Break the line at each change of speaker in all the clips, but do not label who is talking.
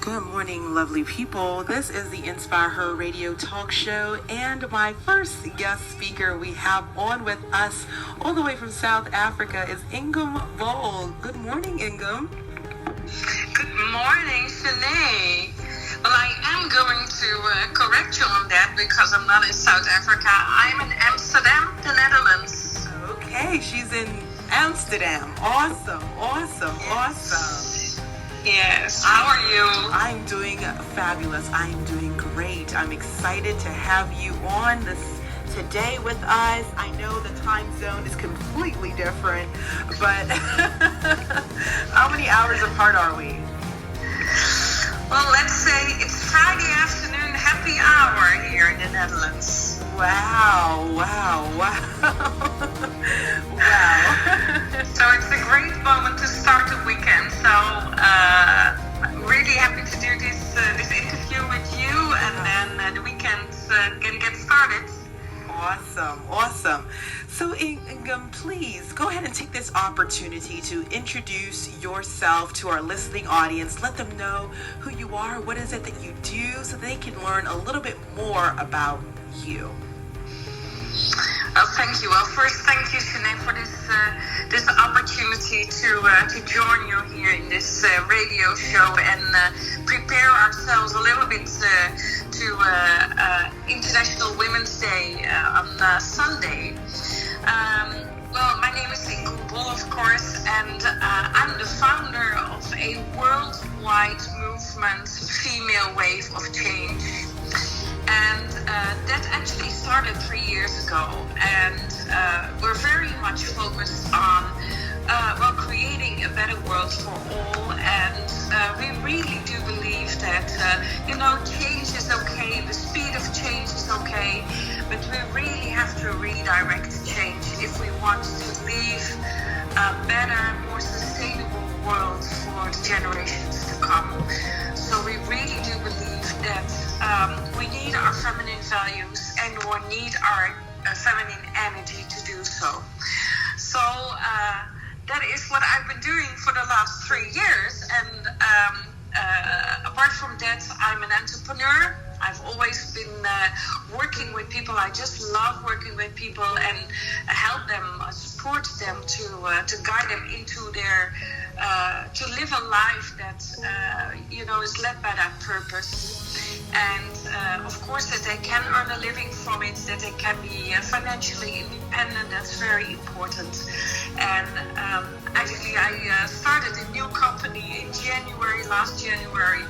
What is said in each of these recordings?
Good morning, lovely people. This is the InspiHER radio talk show, and my first guest speaker we have on with us all the way from South Africa is Ingun. Good morning, Ingun.
Good morning, Shanae. Well, I am going to correct you on that because I'm not in South Africa. I'm in Amsterdam, the Netherlands.
Okay, she's in Amsterdam. Awesome.
Yes. How are you?
I'm doing fabulous. I'm doing great. I'm excited to have you on this today with us. I know the time zone is completely different, but how many hours apart are we?
Well, let's say it's Friday afternoon, happy hour here in the Netherlands.
Wow.
So it's a great moment to start the weekend. So I'm really happy to do this interview with you, and then the weekend can get started.
Awesome. So, Ingun, please go ahead and take this opportunity to introduce yourself to our listening audience. Let them know who you are, what is it that you do, so they can learn a little bit more about you.
Well, thank you. Well, first, thank you, Shanae, for this opportunity to join you here in this radio show and prepare ourselves a little bit to International Women's Day on Sunday. Well, my name is Ingun, of course, and I'm the founder of a worldwide movement, Female Wave of Change. And that actually started 3 years ago, and we're very much focused on creating a better world for all. And we really do believe that change is okay, the speed of change is okay, but we really have to redirect change if we want to leave a better, more sustainable world for the generations to come. So we really do believe that we need our feminine values and we need our feminine energy to do so. So that is what I've been doing for the last 3 years. And apart from that, I'm an entrepreneur. I've always been working with people. I just love working with people and help them, support them to guide them into their to live a life that is led by that purpose. And of course that they can earn a living from it, that they can be financially independent. That's very important. And actually I started a new company in last January,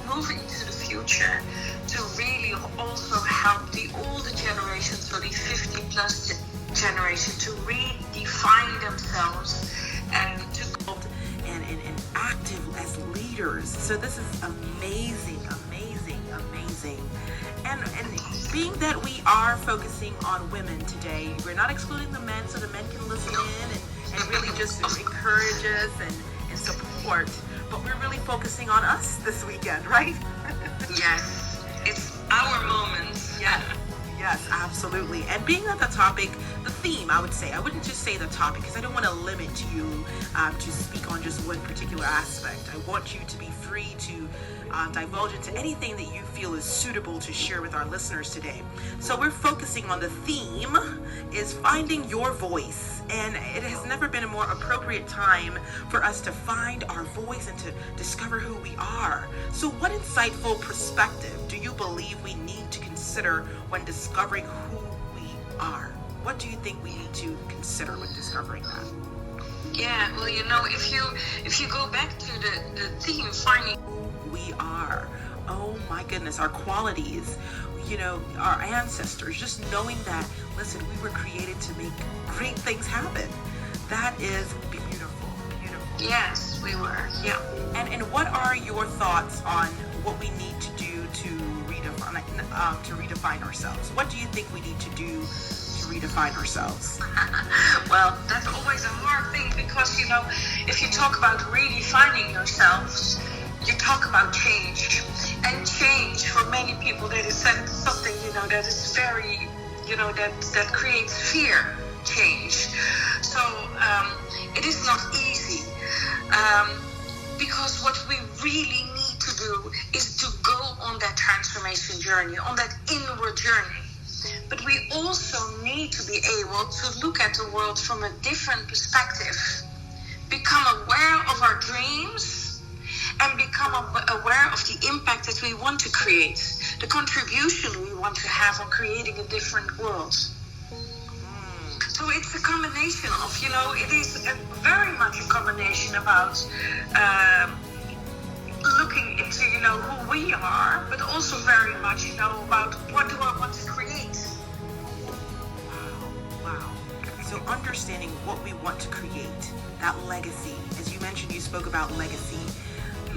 Moving to the Future, to really also help the older generation, so the 50 plus generation, to redefine themselves and to and active as leaders. So this is amazing. And being that we are focusing on women today, we're not excluding the men, so the men can listen in and really just encourage us and support. But we're really focusing on us this weekend, right? Yes, it's our moment.
Yes, absolutely. And being that the topic, the theme, I would say, I wouldn't just say the topic because I don't want to limit you to speak on just one particular aspect. I want you to be free to divulge into anything that you feel is suitable to share with our listeners today. So we're focusing on the theme is finding your voice. And it has never been a more appropriate time for us to find our voice and to discover who we are. So what insightful perspective do you believe we need to consider when discovering who we are? What do you think we need to consider when discovering that?
Yeah, well, if you go back to the theme, finding
who we are. Oh my goodness, our qualities, our ancestors, just knowing that, listen, we were created to make great things happen. That is beautiful.
Yes, we were, yeah.
And what are your thoughts on what we need to do to redefine ourselves? What do you think we need to do to redefine ourselves?
Well, that's always a hard thing because, if you talk about redefining yourselves, you talk about change. And change, for many people, that is something, that is very, that creates fear, change. So it is not easy because what we really need to do is to go on that transformation journey, on that inward journey. But we also need to be able to look at the world from a different perspective, become aware of our dreams, and become aware of the impact that we want to create, the contribution we want to have on creating a different world. So it's a combination of, it is very much a combination about looking into, who we are, but also very much, about what do I want to create.
Wow. So understanding what we want to create, that legacy, as you mentioned, you spoke about legacy.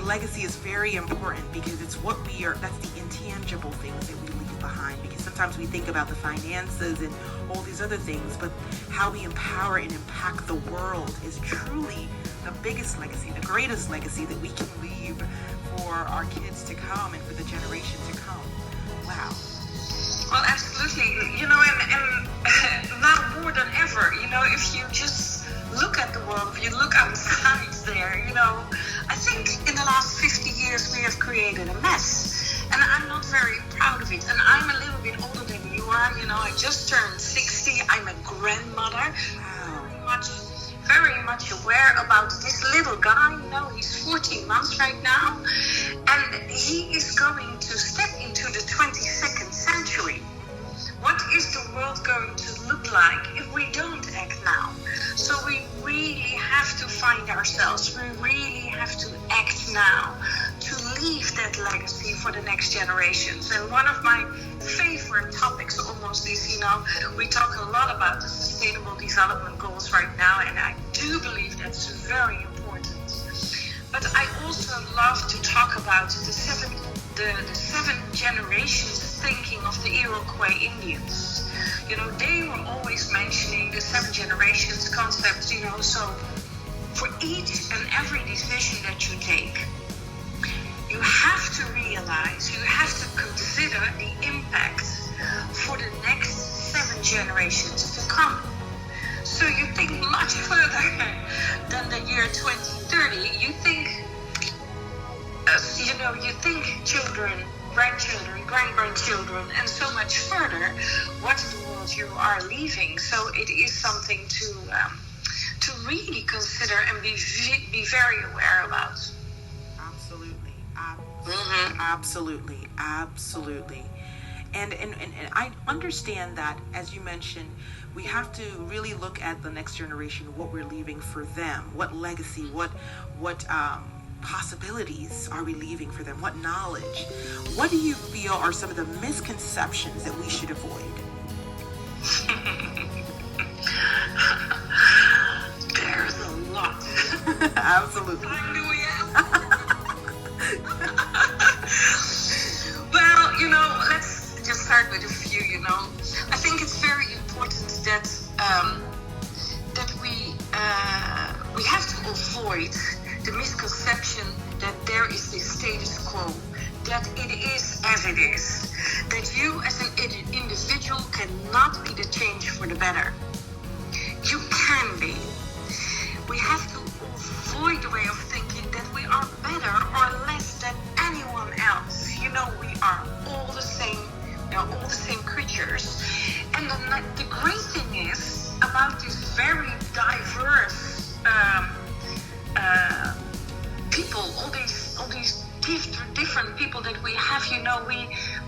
Legacy is very important because it's what we are, that's the intangible things that we leave behind, because sometimes we think about the finances and all these other things, but how we empower and impact the world is truly the biggest legacy, the greatest legacy that we can leave for our kids to come and for the generation to come. Wow.
Well, absolutely. And now more than ever, if you just look at the world, if you look outside there, I think in the last 50 years we have created a mess. And I'm not very proud of it. And I'm a little bit older than you are. I just turned 60. I'm a grandmother. Very much aware about this little guy. He's 14 months right now. And he is going to step into the 22nd century. What is the world going to look like if we don't act now? So we really have to find ourselves. We really have to act now to leave that legacy for the next generations. And one of my favorite topics almost is, we talk a lot about the Sustainable Development Goals right now, and I do believe that's very important. But I also love to talk about the seven generations thinking of the Iroquois Indians. They were always mentioning the 7 generations concept, so for each and every decision that you take, you have to realize, you have to consider the impact for the next 7 generations to come. So you think much further than the year 2030. You think, you think children, grandchildren, great-grandchildren, and so much further, what's the world you are leaving. So it is something to really consider and be very aware about.
Absolutely.
Mm-hmm.
Absolutely. And I understand that, as you mentioned, we have to really look at the next generation, what we're leaving for them, what legacy, what possibilities are we leaving for them, what knowledge. What do you feel are some of the misconceptions that we should avoid?
There's a lot.
Absolutely.
Time do we have? Well, let's just start with a few. I think it's very important that we have to avoid the misconception that there is the status quo, that it is as it is, that you as an individual cannot be the change for the better. You can be. We have to avoid the way of thinking that we are better or less than anyone else. We are all the same. All the same creatures. And the great thing is about this very diverse people, all these different people that we have.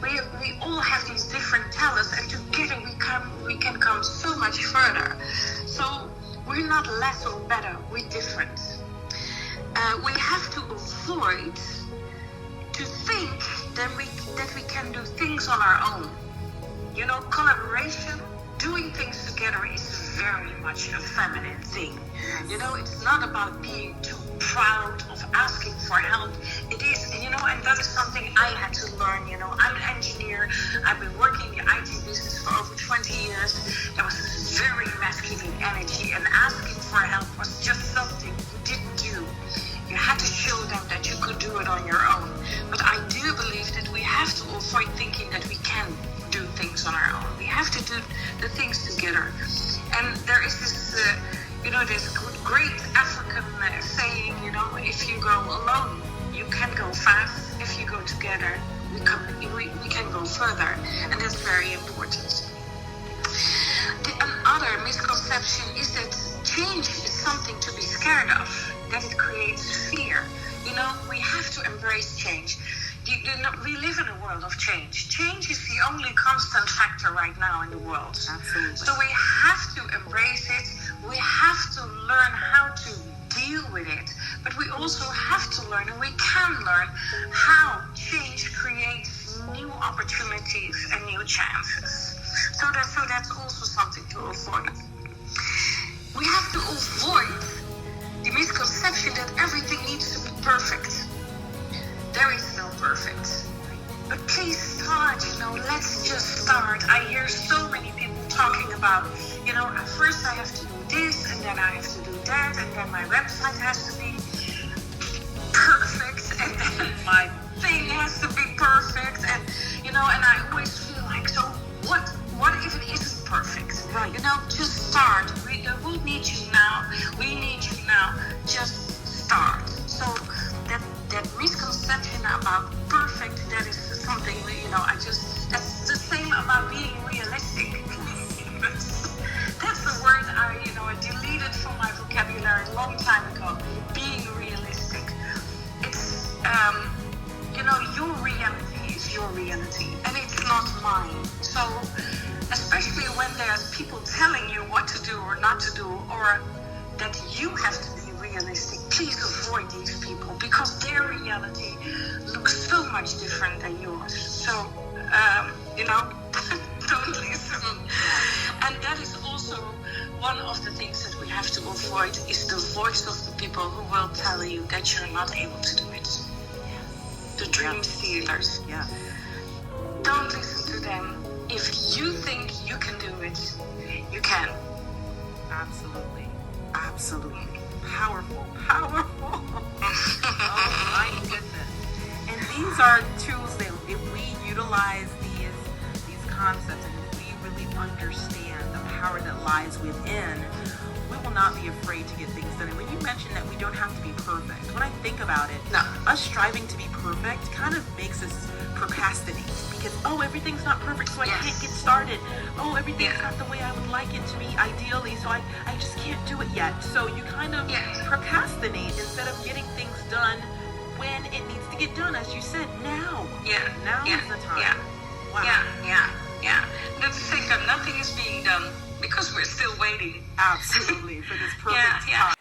We all have these different talents, and together we can come so much further. So we're not less or better. We're different. We have to avoid to think that we can do things on our own. Collaboration, doing things together is very much a feminine thing. It's not about being too proud of asking for help. It is, and that is something I had to learn. I'm an engineer. I've been working in the IT business for over 20 years. There was this very masculine energy, and asking for help was just something you didn't do. You had to show them that you could do it on your own. But I do believe that we have to avoid thinking that we can do things on our own. We have to do the things together. And there is this, this great African saying, if you go alone, you can go fast. If you go together, we can go further, and that's very important. Another misconception is that change is something to be scared of, that it creates fear. We have to embrace change. We live in a world of change. Change is the only constant factor right now in the world.
Absolutely.
So we have to embrace it. We have to learn how to deal with it. But we also have to learn, and we can learn, how change creates new opportunities and new chances. So that's also something to avoid. We have to avoid the misconception that everything needs to be perfect. There is no perfect. But please start, let's just start. I hear so many people talking about, at first I have to do this, and then I have to do that, and then my website has to be perfect, and then my thing has to be perfect, and, and I always feel like, so what if it isn't perfect?
Right.
Just start. We need you now. We need you now. Just start. So that misconception about perfect, that is something, that's the same about being realistic. That's the word I deleted from my vocabulary a long time ago. Being realistic. It's, your reality is your reality, and it's not mine. So, especially when there's people telling you what to do or not to do, or that you have to be realistic, please avoid these people, because their reality looks so much different than yours. So, don't listen. And that is also one of the things that we have to avoid, is the voice of the people who will tell you that you're not able to do it. The dream stealers.
Yeah.
Don't listen to them. If you think you can do it, you can.
Absolutely. Powerful. Oh my goodness. And these are tools that if we utilize these concepts, and if we really understand the power that lies within, we will not be afraid to get things done. And when you mentioned that we don't have to be perfect, when I think about it,
No.
us striving to be perfect kind of makes us procrastinate, because everything's not perfect, so I can't get started. Everything's not the way I would like it to be ideally, so I just can't do it yet. So you kind of procrastinate instead of getting things done when it needs to get done, as you said, now. Now is the time. Wow.
Yeah. That's the thing, nothing is being done because we're still waiting.
Absolutely, for this perfect time.